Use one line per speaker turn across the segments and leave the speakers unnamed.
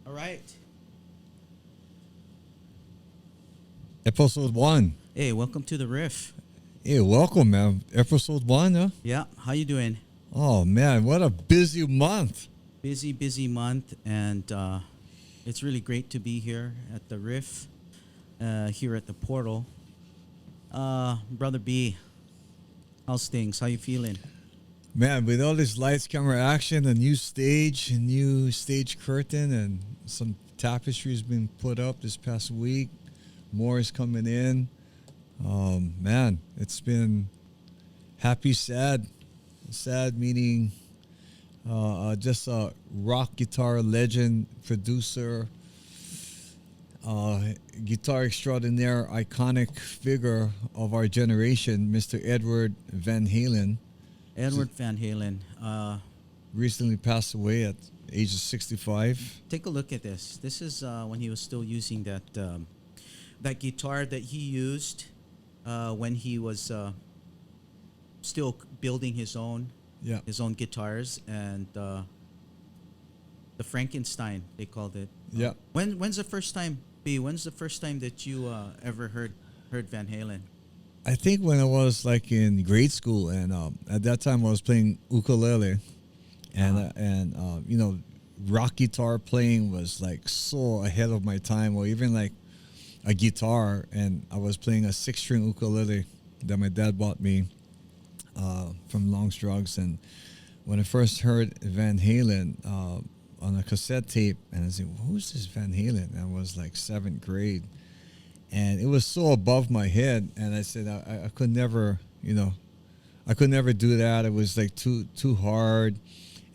All right.
Episode 1.
Hey, welcome to the Riff.
Hey, welcome, man. Episode 1, huh?
Yeah, how you doing?
Oh, man, what a busy month.
Busy month, and it's really great to be here at the Riff, here at the Portal. Brother B, how's things? How you feeling?
Man, with all this lights, camera, action, a new stage curtain, and some tapestries been put up this past week. More is coming in. Man, it's been happy, sad. Sad meaning just a rock guitar legend, producer, guitar extraordinaire, iconic figure of our generation, Mr. Edward VanHalen.
Edward VanHalen.
Recently passed away at the age of 65.
Take a look at this. This is when he was still using that that guitar that he used when he was still building his own guitars, and the Frankenstein, they called it.
Yeah.
When's the first time, B? When's the first time that you ever heard Van Halen?
I think when I was like in grade school, and at that time I was playing ukulele, and you know, rock guitar playing was like so ahead of my time, or even like a guitar, and I was playing a 6-string ukulele that my dad bought me from Longstrugs. And when I first heard Van Halen on a cassette tape, and I said, "Who's this Van Halen?" And I was like 7th grade, and it was so above my head, and I said I could never, I could never do that. It was like too hard,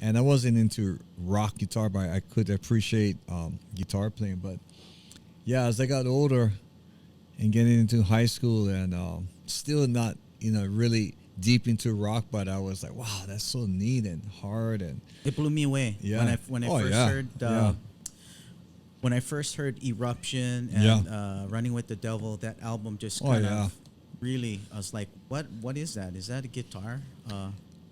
and I wasn't into rock guitar, but I could appreciate guitar playing. But yeah, as I got older and getting into high school, and still not, really deep into rock, but I was like, wow, that's so neat and hard, and
it blew me away.
Yeah.
When I first heard when I first heard Eruption and Running with the Devil, that album just kind of really, I was like, what is that? Is that a guitar?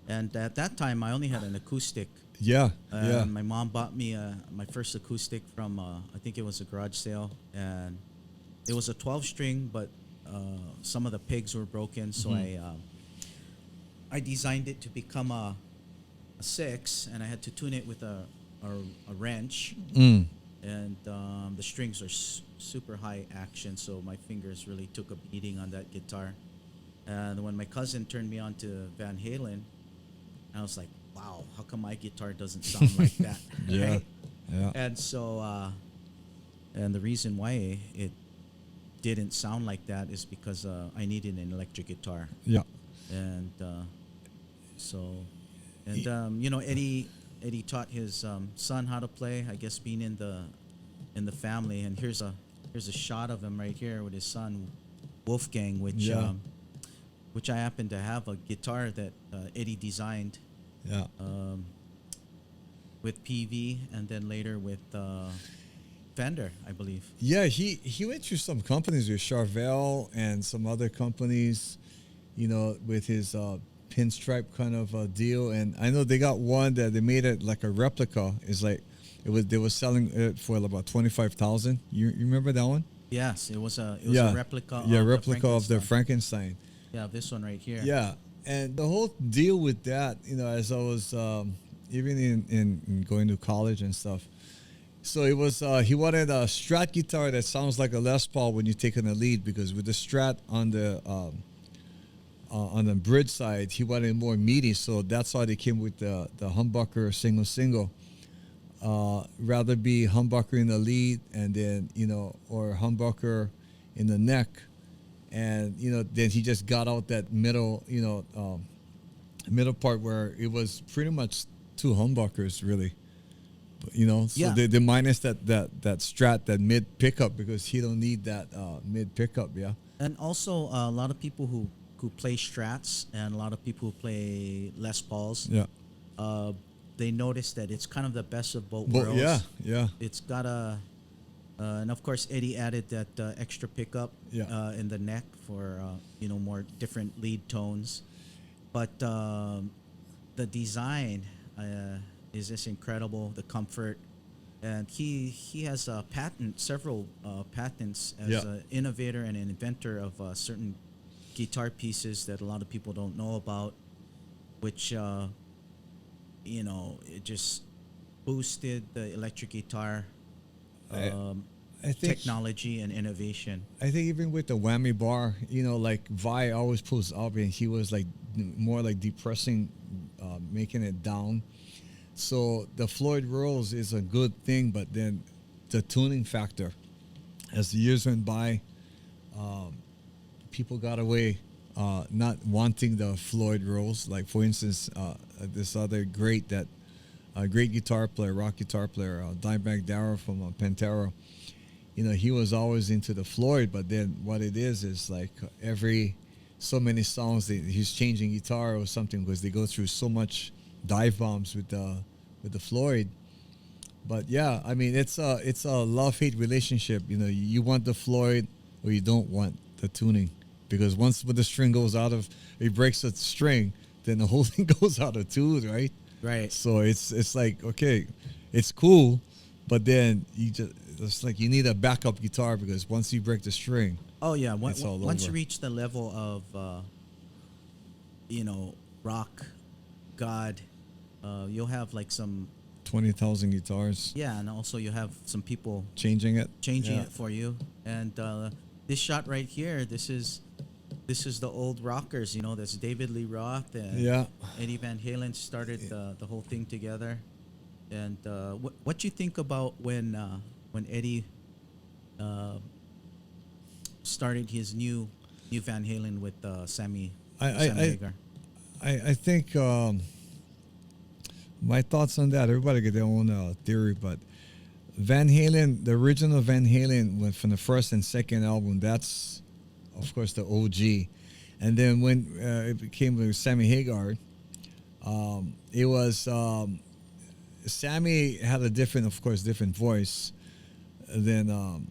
And at that time, I only had an acoustic. My mom bought me my first acoustic from I think it was a garage sale, and it was a 12-string, but some of the pegs were broken, so I designed it to become a 6, and I had to tune it with a wrench, and the strings are super high action, so my fingers really took a beating on that guitar. And when my cousin turned me on to Van Halen, I was like, wow, how come my guitar doesn't sound like that? Right?
Yeah.
And so, and the reason why it didn't sound like that is because I needed an electric guitar.
Yeah.
And Eddie taught his son how to play, I guess, being in the family. And here's a shot of him right here with his son Wolfgang, which I happen to have a guitar that Eddie designed.
Yeah.
With PV, and then later with Fender, I believe.
Yeah, he went through some companies with Charvel and some other companies, with his pinstripe kind of deal. And I know they got one that they made it like a replica. It's like they were selling it for about $25,000. You remember that one?
Yes, it was a replica.
Yeah, replica of the Frankenstein.
Yeah, this one right here.
Yeah, and the whole deal with that, as I was even in going to college and stuff. So it was he wanted a Strat guitar that sounds like a Les Paul when you take on a lead, because with the Strat on the bridge side, he wanted more meaty. So that's why they came with the humbucker single. Rather be humbucker in the lead, and then or humbucker in the neck, and then he just got out that middle middle part where it was pretty much 2 humbuckers really. So they minus that Strat, that mid pickup, because he don't need that mid pickup.
And also a lot of people who play Strats, and a lot of people who play Les Pauls, they notice that it's kind of the best of both worlds. It's got and of course Eddie added that extra pickup in the neck for more different lead tones, but the design is just incredible. The comfort, and he has a patent, several patents as
Yeah.
an innovator and an inventor of certain guitar pieces that a lot of people don't know about, which it just boosted the electric guitar
I,
um,
I think
technology and innovation.
I think even with the whammy bar, like Vi always pulls up, and he was like more like depressing, making it down. So the Floyd Rose is a good thing, but then the tuning factor, as the years went by, people got away not wanting the Floyd Rose. Like for instance, this other great guitar player, rock guitar player, Dimebag Darrell from Pantera. He was always into the Floyd, but then what it is like every so many songs that he's changing guitar or something because they go through so much dive bombs with the Floyd. But yeah, I mean it's a love-hate relationship. You want the Floyd or you don't want the tuning, because once when the string goes out of, it breaks a string, then the whole thing goes out of tune, right?
Right.
So it's like, okay, it's cool, but then it's like you need a backup guitar, because once you break the string,
Oh yeah.
it's all
Once
over.
you reach the level of rock god, you'll have like some
20,000 guitars
and also you have some people
changing it.
changing
Yeah.
it for you. And this shot right here, this is the old rockers. That's David Lee Roth and
Yeah.
Eddie Van Halen started the whole thing together. And what you think about when Eddie started his new Van Halen with Sammy Hagar?
I think my thoughts on that. Everybody get their own theory, but Van Halen, the original Van Halen, went from the first and second album. That's, of course, the OG. And then when it became with Sammy Hagar, it was Sammy had a different voice than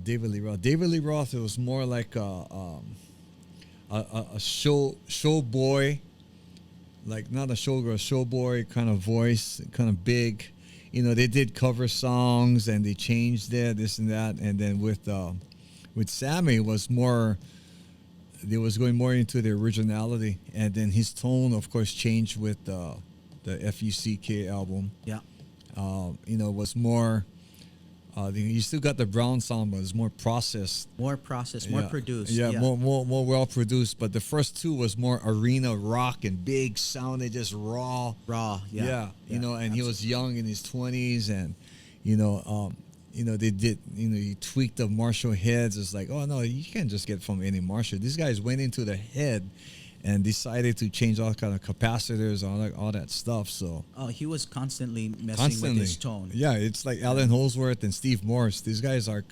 David Lee Roth. David Lee Roth, it was more like a show boy, like not a showgirl, show boy kind of voice, kind of big. They did cover songs and they changed it, this and that. And then with Sammy, it was more. They was going more into the originality, and then his tone, of course, changed with the FUCK album.
Yeah.
Was more. You still got the Brown sound, but it's more processed.
More produced.
Yeah, more well produced. But the first two was more arena rock and big sounded, just raw.
Yeah.
And he was young in his 20s, and they did, he tweaked the Marshall heads. It's like, oh no, you can't just get from any Marshall. These guys went into the head and decided to change all kind of capacitors, all that stuff. So
he was constantly messing with his tone.
Yeah, it's like Alan Holdsworth and Steve Morse. These guys or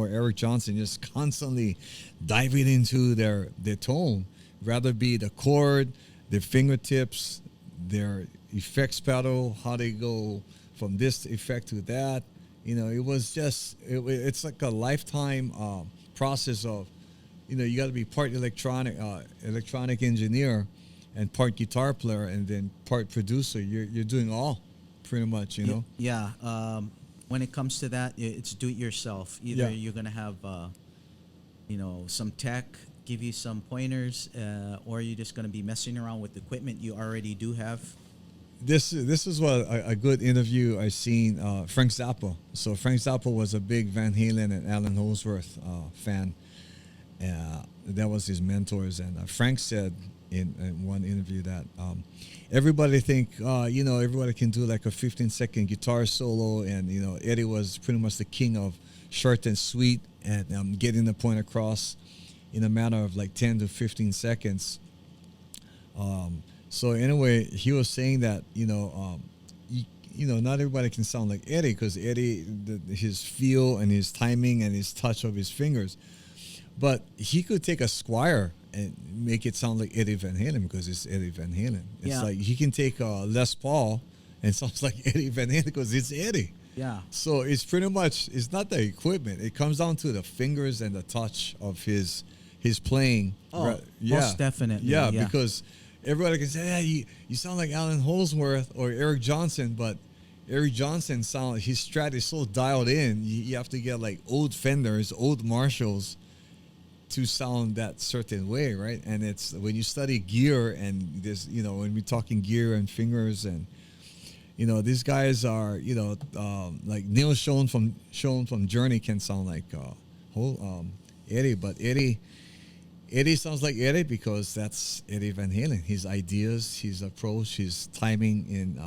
Eric Johnson, just constantly diving into their tone, rather be the chord, their fingertips, their effects pedal, how they go from this effect to that. It was just it's like a lifetime process of, you got to be part electronic engineer and part guitar player and then part producer. You're doing all pretty much,
Yeah. When it comes to that, it's do it yourself. Either you're gonna have some tech give you some pointers, or you're just gonna be messing around with equipment you already do have.
This is what a good interview I seen Frank Zappa. So Frank Zappa was a big Van Halen and Alan Holdsworth fan. That was his mentors, and Frank said in one interview that everybody think everybody can do like a 15-second guitar solo, and Eddie was pretty much the king of short and sweet and getting the point across in a matter of like 10 to 15 seconds. So anyway, he was saying that not everybody can sound like Eddie, because Eddie, his feel and his timing and his touch of his fingers, but he could take a Squire and make it sound like Eddie Van Halen, because it's Eddie Van Halen. It's like he can take a Les Paul and it sounds like Eddie Van Halen because it's Eddie.
Yeah.
So it's pretty much, it's not the equipment. It comes down to the fingers and the touch of his playing.
Oh, most definitely.
Yeah, because everybody can say, you sound like Alan Holdsworth or Eric Johnson, but Eric Johnson sound, his strat is so dialed in. You have to get like old Fenders, old Marshalls to sound that certain way, right? And it's when you study gear and this, you know, when we're talking gear and fingers and, you know, these guys are, you know, like Neil Schon from Journey can sound like Eddie, but Eddie sounds like Eddie because that's Eddie Van Halen. His ideas, his approach, his timing in,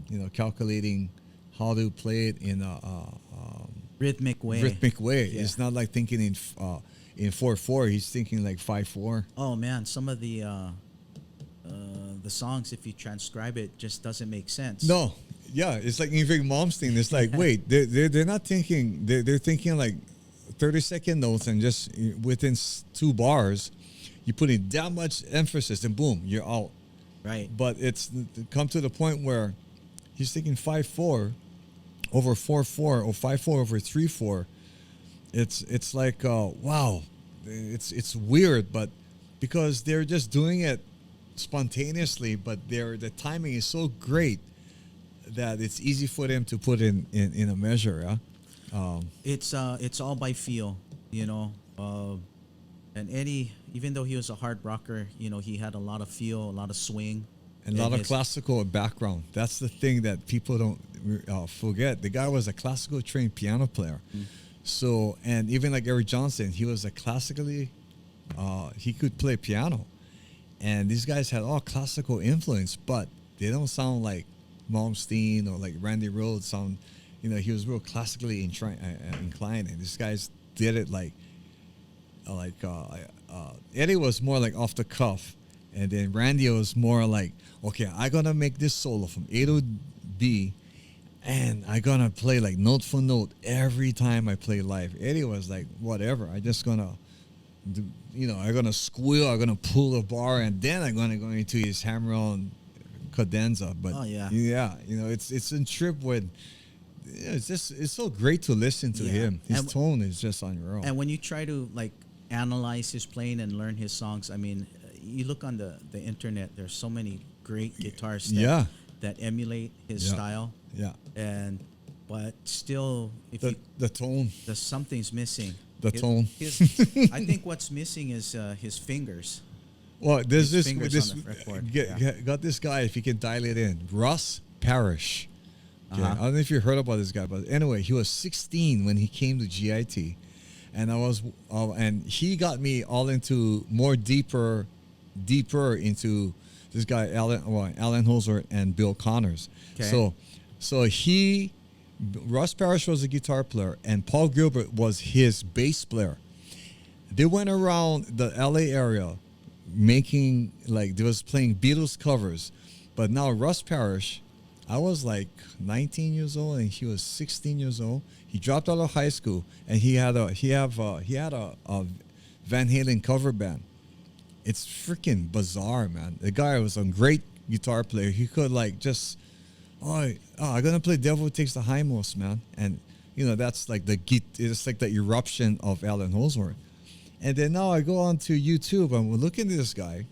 you know, calculating how to play it in a
rhythmic way.
Yeah. It's not like thinking in 4/4. He's thinking like 5/4.
Oh man, some of the songs, if you transcribe it, just doesn't make sense.
No, yeah, it's like Ingrid Malmsteen. It's like, wait, they're not thinking. They're thinking like 30-second notes, and just within 2 bars, you put in that much emphasis, and boom, you're out.
Right.
But it's come to the point where he's thinking 5/4 over 4/4 or 5/4 over 3/4. It's like wow, it's weird, but because they're just doing it spontaneously, but the timing is so great that it's easy for them to put in a measure.
It's all by feel, you know. And Eddie, even though he was a hard rocker, you know, he had a lot of feel, a lot of swing,
and a lot of classical background. That's the thing that people don't forget. The guy was a classical trained piano player. So, and even like Eric Johnson, he was a classically, he could play piano. And these guys had all classical influence, but they don't sound like Malmsteen or like Randy Rhoads sound, you know, he was real classically inclined. And these guys did it like Eddie was more like off the cuff. And then Randy was more like, okay, I'm going to make this solo from A to B, and I'm going to play like note for note every time I play live. Eddie was like, whatever, I just going to, you know, I'm going to squeal, I'm going to pull a bar, and then I'm going to go into his hammer-on cadenza. But you know, it's in trip with, it's so great to listen to him. His tone is just unreal.
And when you try to like analyze his playing and learn his songs, I mean, you look on the internet, there's so many great guitarists that emulate his style.
Yeah.
But still, if
the tone,
something's missing.
Tone.
I think what's missing is his fingers.
Well, there's
his
this
fretboard.
Got this guy, if you can dial it in, Russ Parrish. Okay. I don't know if you heard about this guy, but anyway, he was 16 when he came to GIT, and and he got me all into more deeper into this guy Alan Holzer and Bill Connors. Okay. So Russ Parrish was a guitar player, and Paul Gilbert was his bass player. They went around the LA area making, like, they was playing Beatles covers. But now Russ Parrish, I was like 19 years old and he was 16 years old. He dropped out of high school and he had a Van Halen cover band. It's freaking bizarre, man. The guy was a great guitar player. He could like just, I'm gonna play Devil Takes the Hindmost, man. And you know, that's like it's like the eruption of Alan Holdsworth. And then now I go on to YouTube and we're looking at this guy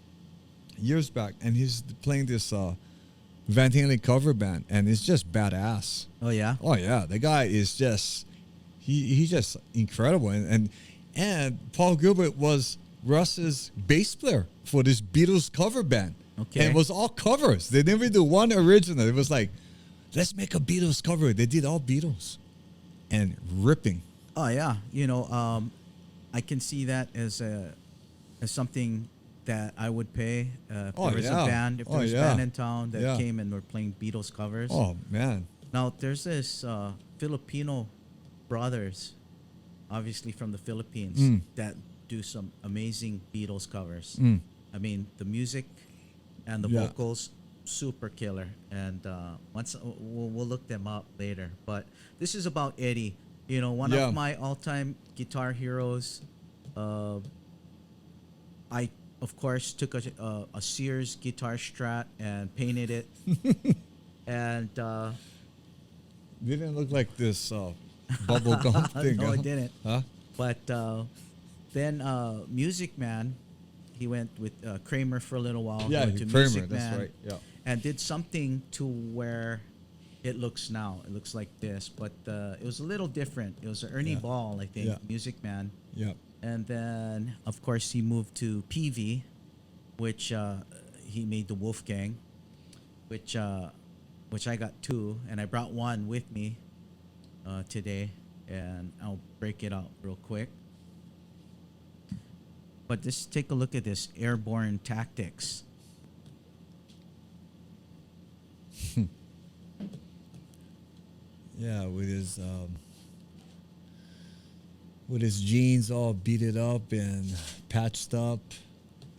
years back, and he's playing this Van Halen cover band, and it's just badass.
Oh yeah.
Oh yeah. The guy is just he's just incredible, and Paul Gilbert was Russ's bass player for this Beatles cover band. Okay. And it was all covers. They never do one original. It was like, let's make a Beatles cover. They did all Beatles, and ripping.
Oh yeah. You know, I can see that as something that I would pay if there was a band, if there was a band in town that came and were playing Beatles covers.
Oh man!
Now there's this Filipino brothers, obviously from the Philippines, that do some amazing Beatles covers. I mean, the music and the vocals, super killer. And once we'll look them up later. But this is about Eddie. You know, one of my all-time guitar heroes. I, of course, took a Sears guitar Strat and painted it. And
didn't look like this bubble gum thing.
No, it didn't.
Huh?
But then Music Man, he went with Kramer for a little while.
Yeah,
went to
Kramer,
Music
that's
Man,
right. Yeah.
and did something to where it looks now. It looks like this, but it was a little different. It was Ernie
Yeah.
Ball, I think,
Yeah.
Music Man.
Yeah.
And then, of course, he moved to PV, which he made the Wolfgang, which I got two, and I brought one with me today, and I'll break it out real quick. But just take a look at this Airborne Tactics.
Yeah, with his jeans all beaten up and patched up,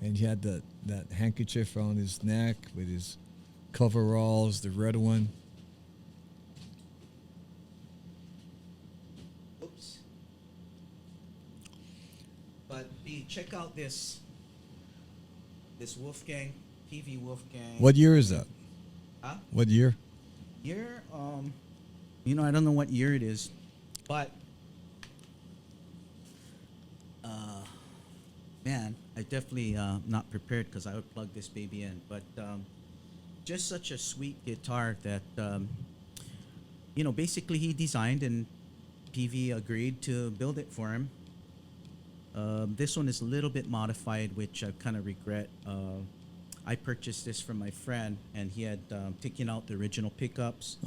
and he had that handkerchief around his neck with his coveralls, the red one.
Oops. But check out this Wolfgang, PV Wolfgang.
What year is that?
Huh?
What year?
Year, I don't know what year it is, but man, I definitely not prepared because I would plug this baby in. But just such a sweet guitar that basically he designed and PV agreed to build it for him. This one is a little bit modified, which I kind of regret. I purchased this from my friend, and he had taken out the original pickups,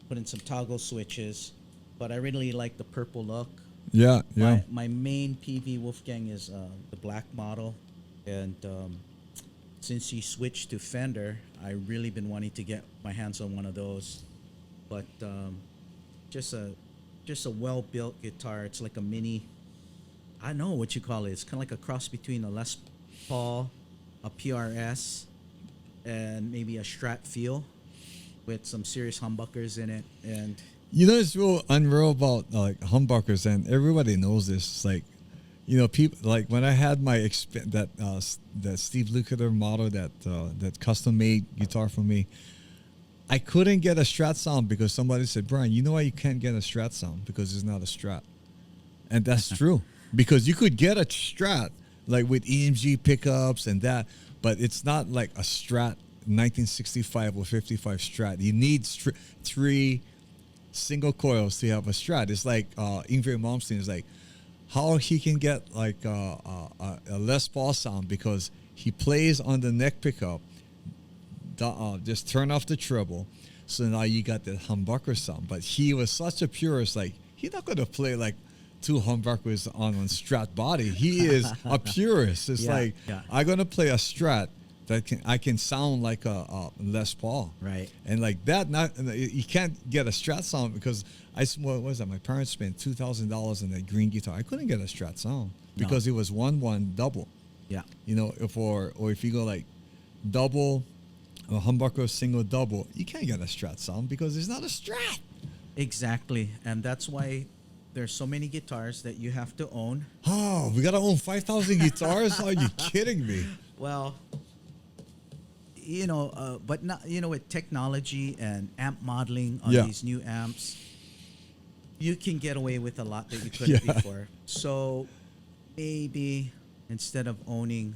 put in some toggle switches, but I really like the purple look.
Yeah, yeah.
My main PV Wolfgang is the black model, and since he switched to Fender, I really been wanting to get my hands on one of those. But just a well-built guitar. It's like a mini. I don't know what you call it. It's kind of like a cross between a Les Paul, a PRS, and maybe a Strat feel with some serious humbuckers in it. And
It's real unreal about like humbuckers, and everybody knows this. It's like, people like when I had my that Steve Lukather model, that custom made guitar for me, I couldn't get a Strat sound because somebody said, "Brian, you know why you can't get a Strat sound? Because it's not a Strat," and that's true. Because you could get a Strat like with EMG pickups and that, but it's not like a Strat 1965 or 55 Strat. You need three single coils to have a Strat. It's like Ingvar Malmsteen is like how he can get like a Les Paul sound because he plays on the neck pickup. Just turn off the treble, so now you got the humbucker sound. But he was such a purist, like he's not gonna play like two humbuckers on Strat body. He is a purist. It's I'm gonna play a Strat that I can sound like a Les Paul,
right?
And like that, you can't get a Strat sound because what was that? My parents spent $2,000 on that green guitar. I couldn't get a Strat sound because it was 1-1 double.
Yeah,
if you go like double, a humbucker single double, you can't get a Strat sound because it's not a Strat.
Exactly, and that's why there's so many guitars that you have to own.
Oh, we gotta own 5,000 guitars? Are you kidding me?
Well, but not with technology and amp modeling on these new amps, you can get away with a lot that you couldn't before. So maybe instead of owning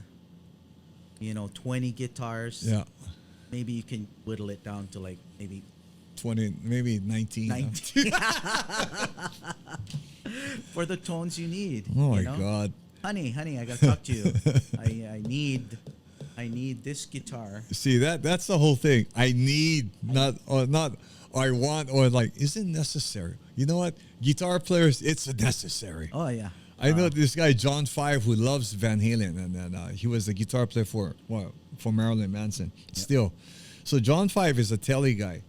20 guitars, maybe you can whittle it down to like maybe
20, maybe 19.
For the tones you need.
Oh my God.
Honey, I gotta talk to you. I need this guitar.
See, that's the whole thing. I need, not I want, or like, is it necessary? You know what? Guitar players, it's necessary.
Oh yeah.
I know this guy John Five who loves Van Halen, and he was the guitar player for Marilyn Manson. Still, so John Five is a telly guy.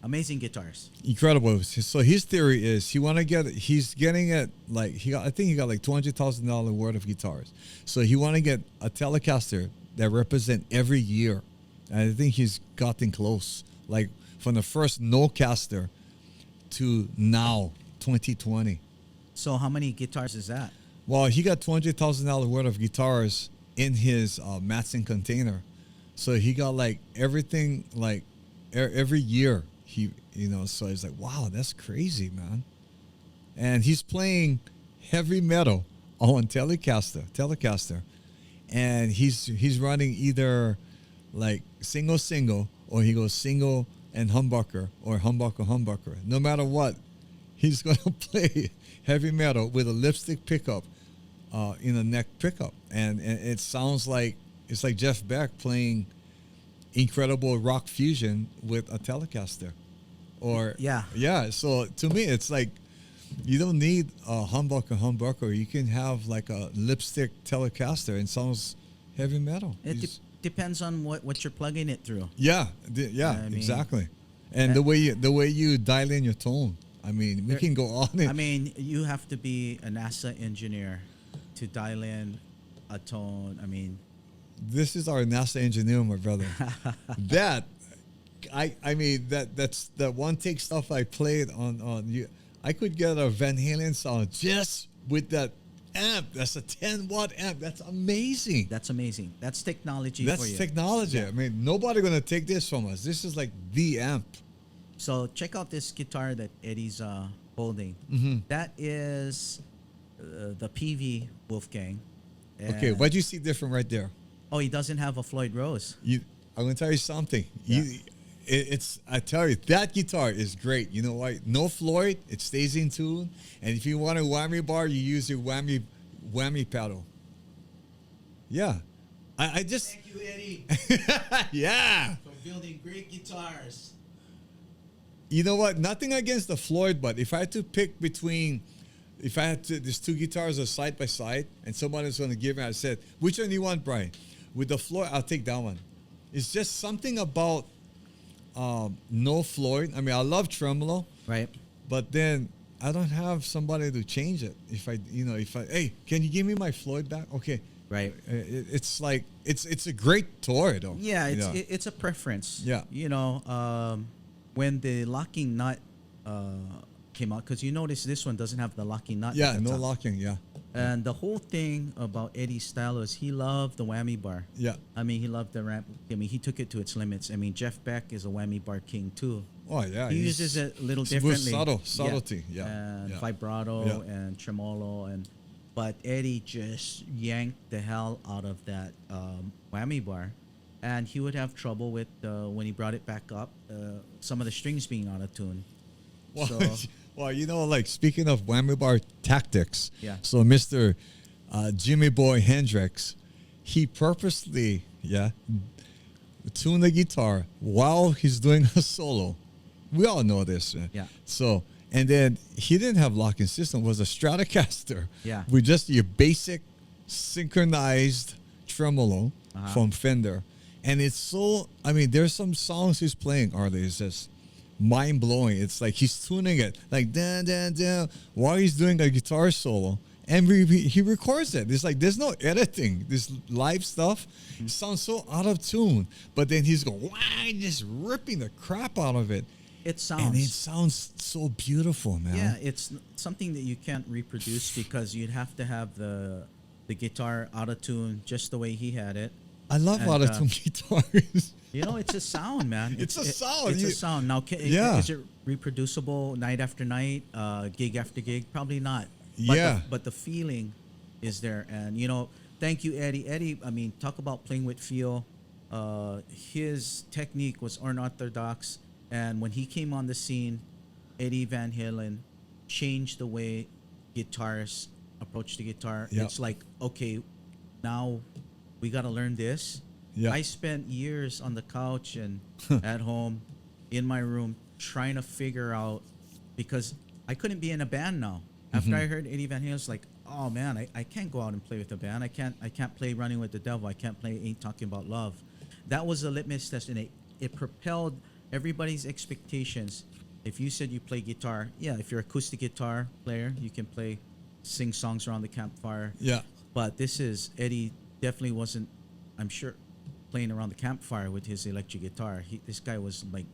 Amazing guitars.
Incredible. So his theory is he's getting it like I think he got like $200,000 worth of guitars. So he want to get a Telecaster that represent every year, and I think he's gotten close. Like from the first no-caster to now 2020.
So how many guitars is that?
Well, he got $200,000 worth of guitars in his Matson container. So he got like everything like every year. So he's like, wow, that's crazy, man. And he's playing heavy metal on Telecaster. And he's running either like single, or he goes single and humbucker or humbucker. No matter what, he's going to play heavy metal with a lipstick pickup in a neck pickup. And it sounds like it's like Jeff Beck playing incredible rock fusion with a Telecaster. Or yeah. So to me, it's like you don't need a humbucker. You can have like a lipstick Telecaster and it sounds heavy metal.
It depends on what you're plugging it through.
Yeah, exactly. And the way you dial in your tone. I mean, we can go on it.
I mean, you have to be a NASA engineer to dial in a tone. I mean,
this is our NASA engineer, my brother. That's that one take stuff I played on you. I could get a Van Halen sound just with that amp. That's a 10-watt amp. That's amazing.
That's amazing. That's technology
for you. That's technology. Yeah. I mean, nobody going to take this from us. This is like the amp.
So check out this guitar that Eddie's holding. That is the PV Wolfgang.
Okay, what do you see different right there?
Oh, he doesn't have a Floyd Rose.
I'm going to tell you something. Yeah. I tell you, that guitar is great. You know why? No Floyd, it stays in tune. And if you want a whammy bar, you use your whammy pedal. Yeah. I just...
Thank you, Eddie.
Yeah.
For building great guitars.
You know what? Nothing against the Floyd, but if I had to pick between... There's two guitars are side by side, and somebody's going to give me, I said, which one do you want, Brian? With the Floyd, I'll take that one. It's just something about no Floyd. I mean, I love tremolo,
right?
But then I don't have somebody to change it. Hey, can you give me my Floyd back? Okay,
right.
It's like it's a great tour, though.
Yeah, it's a preference.
Yeah,
when the locking nut came out, because you notice this one doesn't have the locking nut.
Yeah, no locking. Yeah.
And the whole thing about Eddie's style is he loved the whammy bar.
Yeah.
I mean, he loved the ramp. I mean, he took it to its limits. I mean, Jeff Beck is a whammy bar king too.
Oh yeah.
He uses it a little differently.
Subtlety. Yeah.
And vibrato and tremolo but Eddie just yanked the hell out of that whammy bar, and he would have trouble with when he brought it back up, some of the strings being out of tune.
Well, so, like speaking of whammy bar tactics, so Mr. Jimmy Boy Hendrix, he purposely, tuned the guitar while he's doing a solo. We all know this.
Yeah.
So, and then he didn't have locking system, it was a Stratocaster.
Yeah.
With just your basic synchronized tremolo from Fender. And it's so, I mean, there's some songs he's playing, it's just mind blowing. It's like he's tuning it like dan dan dan while he's doing a guitar solo, and he records it. It's like there's no editing. This live stuff sounds so out of tune, but then he's going just ripping the crap out of it.
It
sounds so beautiful, man.
Yeah, it's something that you can't reproduce because you'd have to have the guitar out of tune just the way he had it.
I love out of tune guitars.
It's a sound, man.
It's a sound.
It's a sound. Now, is it reproducible night after night, gig after gig? Probably not. But but the feeling is there. And, thank you, Eddie. Eddie, I mean, talk about playing with feel. His technique was unorthodox. And when he came on the scene, Eddie Van Halen changed the way guitarists approach the guitar. Yep. It's like, okay, now we got to learn this. Yeah. I spent years on the couch and at home in my room trying to figure out, because I couldn't be in a band now. After I heard Eddie Van Halen, it's like, oh man, I can't go out and play with a band. I can't play Running with the Devil. I can't play Ain't Talking About Love. That was a litmus test, and it propelled everybody's expectations. If you said you play guitar, if you're an acoustic guitar player, you can sing songs around the campfire.
Yeah.
But Eddie definitely wasn't, I'm sure, playing around the campfire with his electric guitar. This guy was like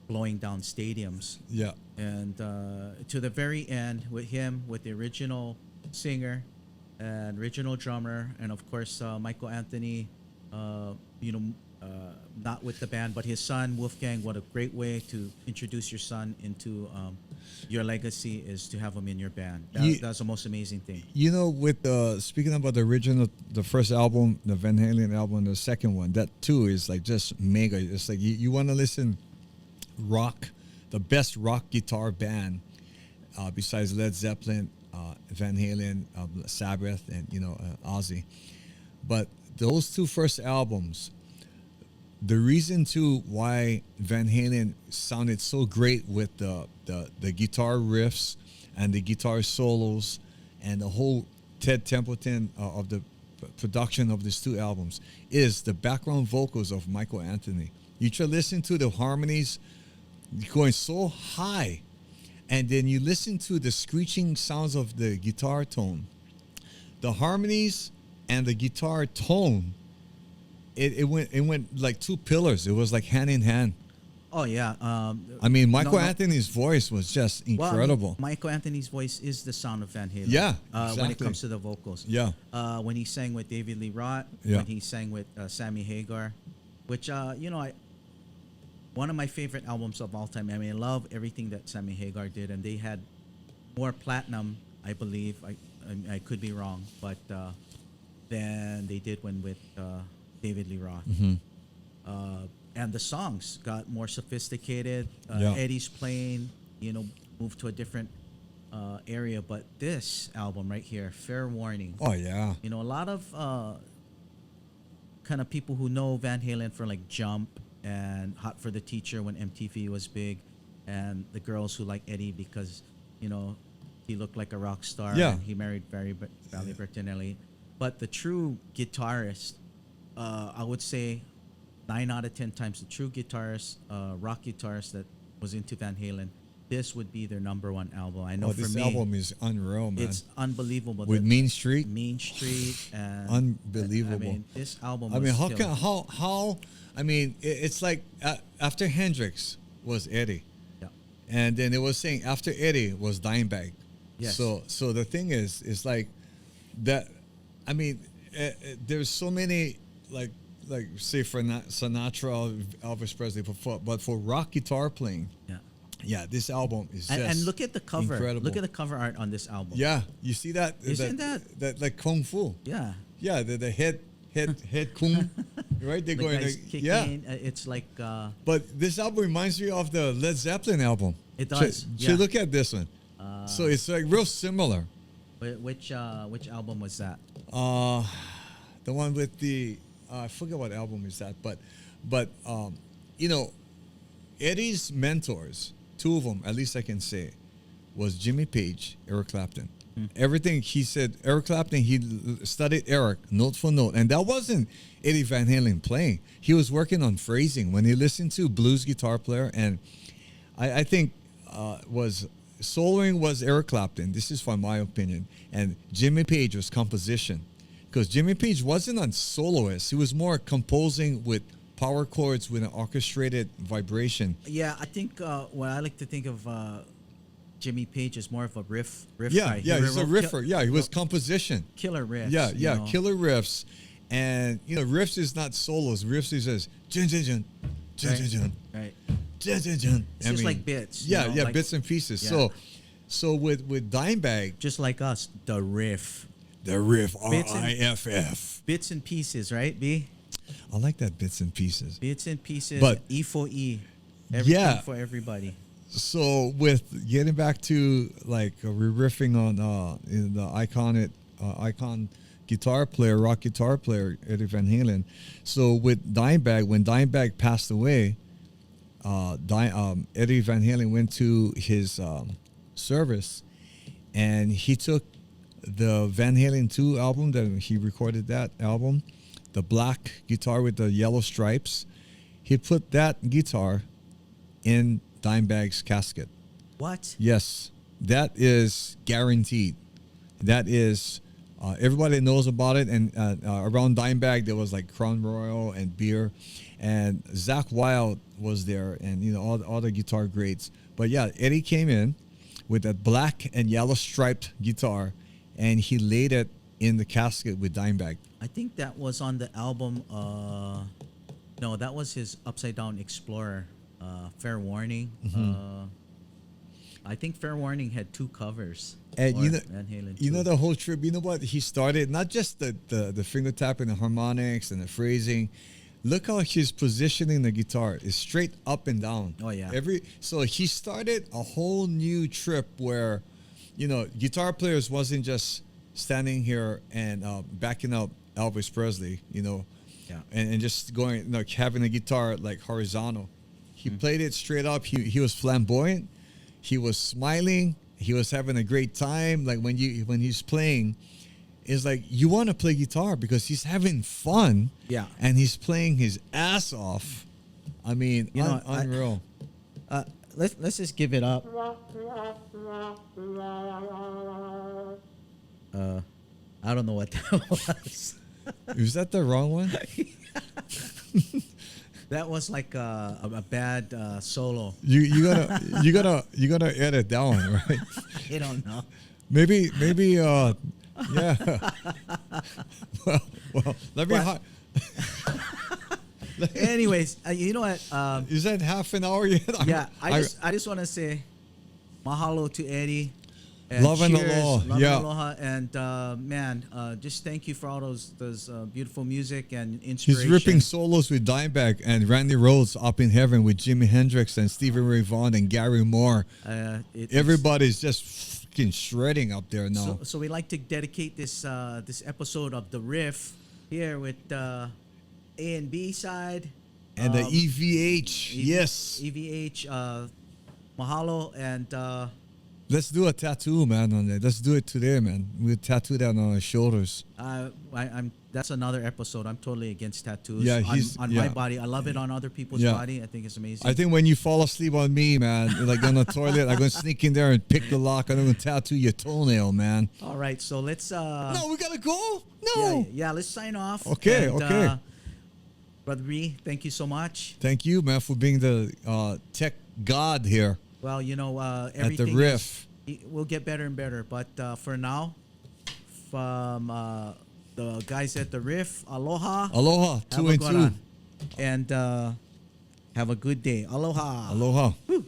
blowing down stadiums.
Yeah.
And to the very end, with the original singer and original drummer, and of course Michael Anthony, not with the band, but his son Wolfgang. What a great way to introduce your son into your legacy is to have him in your band. That's the most amazing thing.
With speaking about the first album, the Van Halen album, the second one, that too is like just mega. It's like you want to listen the best rock guitar band besides Led Zeppelin, Van Halen, Sabbath, and Ozzy. But those two first albums, the reason too why Van Halen sounded so great with the guitar riffs and the guitar solos and the whole Ted Templeton of the production of these two albums is the background vocals of Michael Anthony. You try to listen to the harmonies going so high, and then you listen to the screeching sounds of the guitar tone. The harmonies and the guitar tone, it went like two pillars. It was like hand in hand.
Oh yeah.
I mean, Michael Anthony's voice was just incredible.
Well, Michael Anthony's voice is the sound of Van Halen.
Yeah, exactly.
When it comes to the vocals.
Yeah.
When he sang with David Lee Roth,
Yeah.
when he sang with Sammy Hagar, which one of my favorite albums of all time. I mean, I love everything that Sammy Hagar did, and they had more platinum, I believe. I could be wrong, but than they did when with David Lee Roth.
Mm-hmm.
And the songs got more sophisticated.
Yeah.
Eddie's playing, moved to a different area. But this album right here, Fair Warning.
Oh yeah.
A lot of kind of people who know Van Halen for like Jump and Hot for the Teacher when MTV was big, and the girls who like Eddie because he looked like a rock star.
Yeah.
And he married Valerie Bertinelli. But the true guitarist, I would say 9 out of 10 times the true guitarist, rock guitarist that was into Van Halen, this would be their number one album. I know for
this
me,
album is unreal, man.
it's unbelievable.
With Mean Street,
and
unbelievable.
I mean, this album.
I mean,
was
how? I mean, it's like after Hendrix was Eddie,
Yeah.
and then it was saying after Eddie was Dimebag.
Yes.
So the thing is like that. I mean, there's so many like say for Sinatra, Elvis Presley, but for rock guitar playing. Yeah, this album is just
and look at the cover.
incredible.
Look at the cover art on this album.
Yeah, you see that?
Isn't
that like kung fu?
Yeah.
Yeah, the head kung, right? They're
The
going
guys
like,
kicking.
yeah.
It's like.
But this album reminds me of the Led Zeppelin album.
It does.
So look at this one. So it's like real similar.
Which album was that?
The one with the I forget what album is that, but Eddie's mentors, two of them, at least I can say, was Jimmy Page, Eric Clapton. Everything he said, Eric Clapton, he studied Eric note for note, and that wasn't Eddie Van Halen playing. He was working on phrasing. When he listened to blues guitar player, and I think was soloing was Eric Clapton. This is from my opinion, and Jimmy Page was composition, because Jimmy Page wasn't a soloist. He was more composing with power chords with an orchestrated vibration.
Yeah, I think what I like to think of Jimmy Page is more of a riff guy.
Yeah, he's a riffer. Yeah, he was composition.
Killer riffs.
Yeah, killer riffs. And, riffs is not solos. Riffs is just, jun, jun, jun, jun, jun, jun,
Right.
jun, jun, jun.
It's just like bits.
Yeah,
like,
bits and pieces.
Yeah.
So with Dimebag.
Just like us, the riff.
The riff,
Bits and-
RIFF.
Bits and pieces, right, B?
I like that, bits and pieces.
Bits and pieces,
But-
E for E. Everything
Yeah.
for everybody.
So with getting back to like riffing on the icon guitar player, rock guitar player Eddie Van Halen. So with Dimebag, when Dimebag passed away, Eddie Van Halen went to his service, and he took the Van Halen 2 album that he recorded, that album, the black guitar with the yellow stripes. He put that guitar in Dimebag's casket.
What?
Yes, that is guaranteed. That is, everybody knows about it. And around Dimebag, there was like Crown Royal and beer. And Zakk Wylde was there, and all the guitar greats. But yeah, Eddie came in with that black and yellow striped guitar, and he laid it in the casket with Dimebag.
I think that was on the album. No, that was his Upside Down Explorer. Fair Warning. I think Fair Warning had 2 covers.
And
Van Halen
the whole trip. You know what? He started not just the finger tapping, the harmonics and the phrasing, look how he's positioning the guitar. It's straight up and down.
Oh, yeah.
So he started a whole new trip where, guitar players wasn't just standing here and backing up Elvis Presley,
Yeah.
and just going, having a guitar like horizontal. He played it straight up. He was flamboyant. He was smiling. He was having a great time. Like when he's playing, it's like you want to play guitar because he's having fun.
Yeah.
And he's playing his ass off. I mean, unreal.
Let's just give it up. I don't know what that was.
Is that the wrong one?
That was like a bad solo.
You gotta edit that one, right?
I don't know.
Maybe yeah. well, let me.
Anyways, you know what?
Is that half an hour yet?
Yeah, I just want to say mahalo to Eddie. And
love and
cheers,
aloha.
love
Yeah.
and aloha. And man, just thank you for all those beautiful music and inspiration.
He's ripping solos with Dimebag and Randy Rhoads up in heaven with Jimi Hendrix and Stevie Ray Vaughan and Gary Moore. Everybody's just fucking shredding up there now.
So we like to dedicate this episode of the Riff here with A and B side
and the EVH. Yes.
EVH. Mahalo and.
Let's do a tattoo, man, on that. Let's do it today, man. We'll tattoo that on our shoulders.
That's another episode. I'm totally against tattoos.
Yeah,
on my body. I love it on other people's body. I think it's amazing.
I think when you fall asleep on me, man, like on the toilet, I'm gonna sneak in there and pick the lock. I'm gonna tattoo your toenail, man.
All right, so let's.
No, we gotta go. No.
Yeah. Let's sign off.
Okay.
And,
okay.
Brother Ree, thank you so much.
Thank you, man, for being the tech god here.
Well, everything
at the Riff.
We'll get better and better. But for now, from the guys at the Riff, aloha.
Aloha, 2 and 2.
And have a good day. Aloha.
Aloha.
Woo.